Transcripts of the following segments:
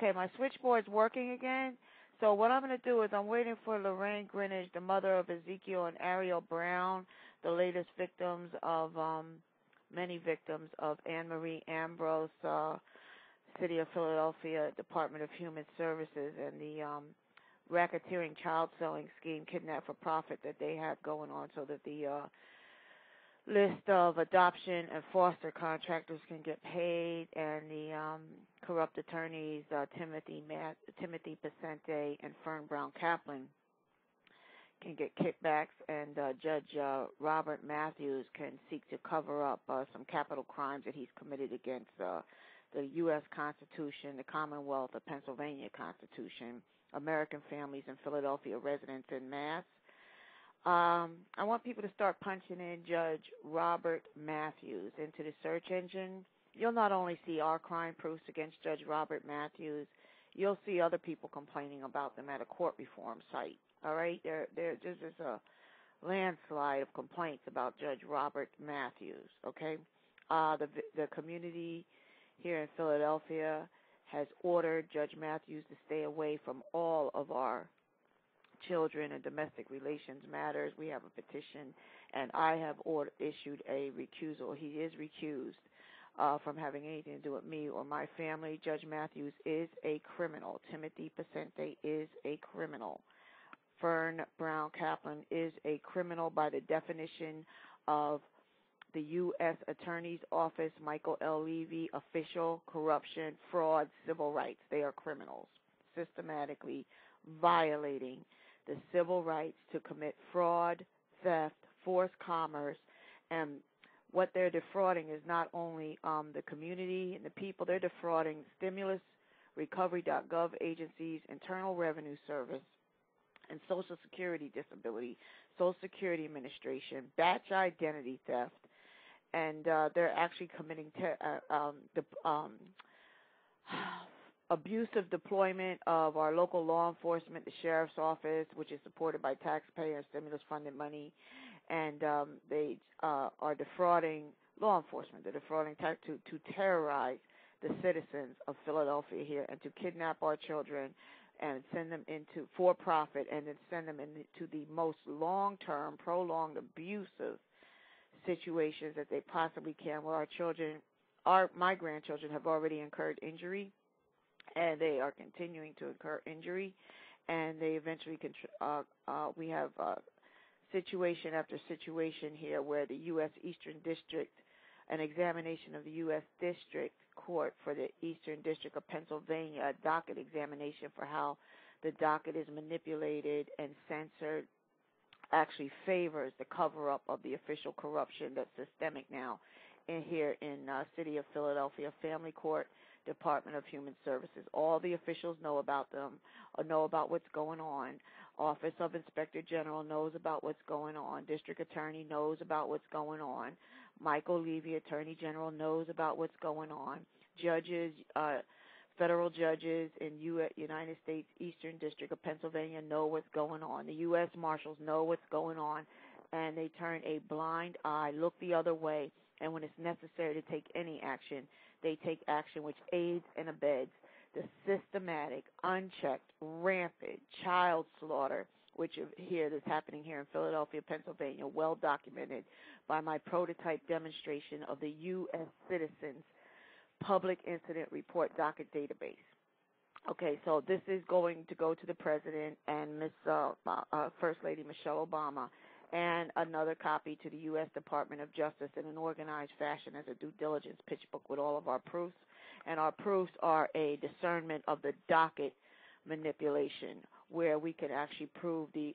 Okay, my switchboard's working again. So what I'm going to do is I'm waiting for Lorraine Grinage, the mother of Ezekiel and Arriyel Brown, the latest victims of, many victims of Anne Marie Ambrose, City of Philadelphia, Department of Human Services, and the racketeering child selling scheme, Kidnap for Profit, that they have going on, so that the list of adoption and foster contractors can get paid, and the corrupt attorneys Timothy Possenti and Fern Caplan can get kickbacks, and Judge Robert Matthews can seek to cover up some capital crimes that he's committed against the U.S. Constitution, the Commonwealth of Pennsylvania Constitution, American families, and Philadelphia residents en masse. I want people to start punching in Judge Robert Matthews into the search engine. You'll not only see our crime proofs against Judge Robert Matthews, you'll see other people complaining about them at a court reform site. All right? There just is a landslide of complaints about Judge Robert Matthews. Okay? The community here in Philadelphia has ordered Judge Matthews to stay away from all of our children and domestic relations matters. We have a petition, and I have issued a recusal. He is recused from having anything to do with me or my family. Judge Matthews is a criminal. Timothy Possenti is a criminal. Fern Caplan is a criminal by the definition of the U.S. Attorney's Office, Michael L. Levy, official, corruption, fraud, civil rights. They are criminals, systematically violating the civil rights to commit fraud, theft, forced commerce, and what they're defrauding is not only the community and the people, they're defrauding stimulus, Recovery.gov agencies, Internal Revenue Service, and Social Security Disability, Social Security Administration, batch identity theft, and they're actually committing abusive deployment of our local law enforcement, the sheriff's office, which is supported by taxpayer stimulus-funded money, and they are defrauding law enforcement. They're defrauding to terrorize the citizens of Philadelphia here and to kidnap our children and send them into for-profit and then send them into the most long-term, prolonged, abusive situations that they possibly can, where our children, my grandchildren have already incurred injury, and they are continuing to incur injury, and they eventually we have situation after situation here where the U.S. Eastern District, an examination of the U.S. District Court for the Eastern District of Pennsylvania, a docket examination for how the docket is manipulated and censored, actually favors the cover-up of the official corruption that's systemic now here in City of Philadelphia Family Court, Department of Human Services. All the officials know about them, or know about what's going on. Office of Inspector General knows about what's going on. District Attorney knows about what's going on. Michael Levy, Attorney General, knows about what's going on. Judges, federal judges in United States Eastern District of Pennsylvania know what's going on. The U.S. Marshals know what's going on, and they turn a blind eye, look the other way, and when it's necessary to take any action, they take action which aids and abets the systematic, unchecked, rampant child slaughter, which is happening here in Philadelphia, Pennsylvania, well documented by my prototype demonstration of the U.S. Citizens Public Incident Report Docket database. Okay, so this is going to go to the President and First Lady Michelle Obama, and another copy to the U.S. Department of Justice in an organized fashion as a due diligence pitch book with all of our proofs. And our proofs are a discernment of the docket manipulation, where we can actually prove the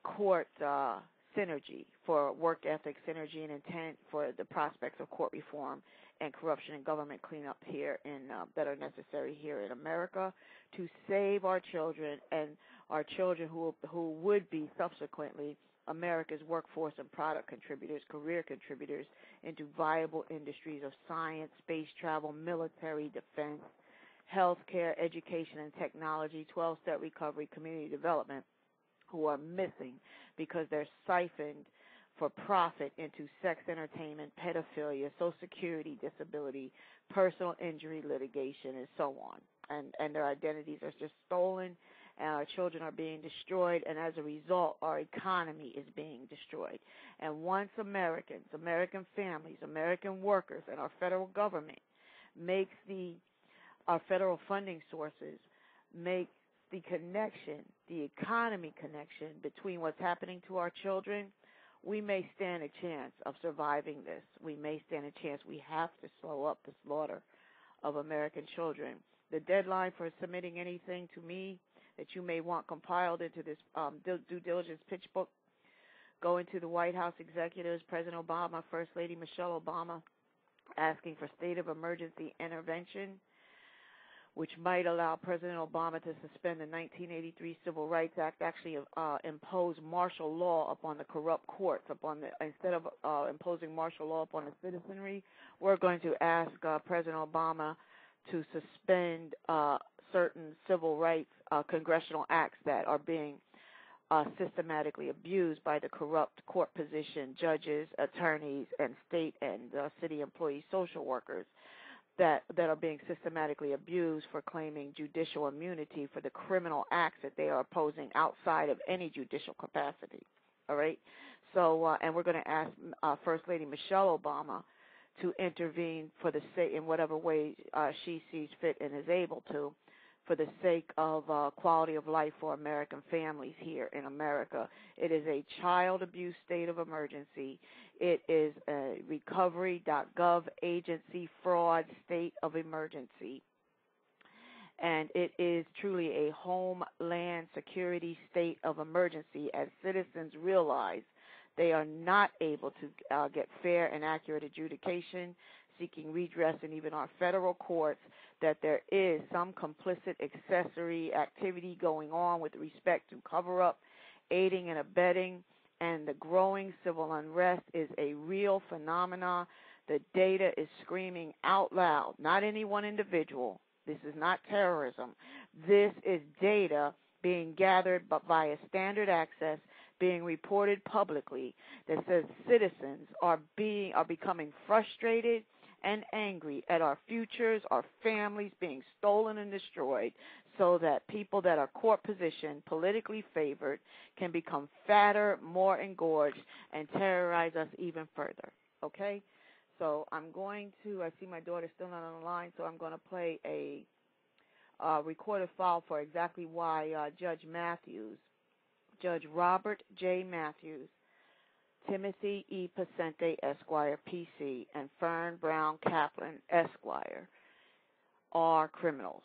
court synergy for work ethic, synergy, and intent for the prospects of court reform and corruption and government cleanup here that are necessary here in America to save our children and our children who would be subsequently America's workforce and product contributors, career contributors into viable industries of science, space travel, military, defense, healthcare, education, and technology, 12-step recovery, community development, who are missing because they're siphoned for profit into sex entertainment, pedophilia, Social Security disability, personal injury litigation, and so on. and their identities are just stolen, and our children are being destroyed, and as a result, our economy is being destroyed. And once Americans, American families, American workers, and our federal government makes our federal funding sources make the connection, the economy connection between what's happening to our children, we may stand a chance of surviving this. We may stand a chance. We have to slow up the slaughter of American children. The deadline for submitting anything to me that you may want compiled into this due diligence pitch book, going to the White House executives, President Obama, First Lady Michelle Obama, asking for state of emergency intervention, which might allow President Obama to suspend the 1983 Civil Rights Act, actually impose martial law upon the corrupt courts. Instead of imposing martial law upon the citizenry, we're going to ask President Obama to suspend certain civil rights congressional acts that are being systematically abused by the corrupt court position, judges, attorneys, and state and city employees, social workers that are being systematically abused for claiming judicial immunity for the criminal acts that they are opposing outside of any judicial capacity. All right? So, and we're going to ask First Lady Michelle Obama to intervene for the sake, in whatever way she sees fit and is able to, for the sake of quality of life for American families here in America. It is a child abuse state of emergency. It is a Recovery.gov agency fraud state of emergency. And it is truly a homeland security state of emergency as citizens realize they are not able to get fair and accurate adjudication, seeking redress in even our federal courts, that there is some complicit accessory activity going on with respect to cover-up, aiding and abetting, and the growing civil unrest is a real phenomenon. The data is screaming out loud, not any one individual. This is not terrorism. This is data being gathered via standard access, being reported publicly, that says citizens are becoming frustrated and angry at our futures, our families being stolen and destroyed, so that people that are court positioned, politically favored, can become fatter, more engorged, and terrorize us even further. Okay? So I'm going to, I see my daughter still not on the line, so I'm going to play a recorded file for exactly why Judge Robert J. Matthews, Timothy E. Possenti, Esquire, P.C., and Fern Brown Caplan, Esquire, are criminals.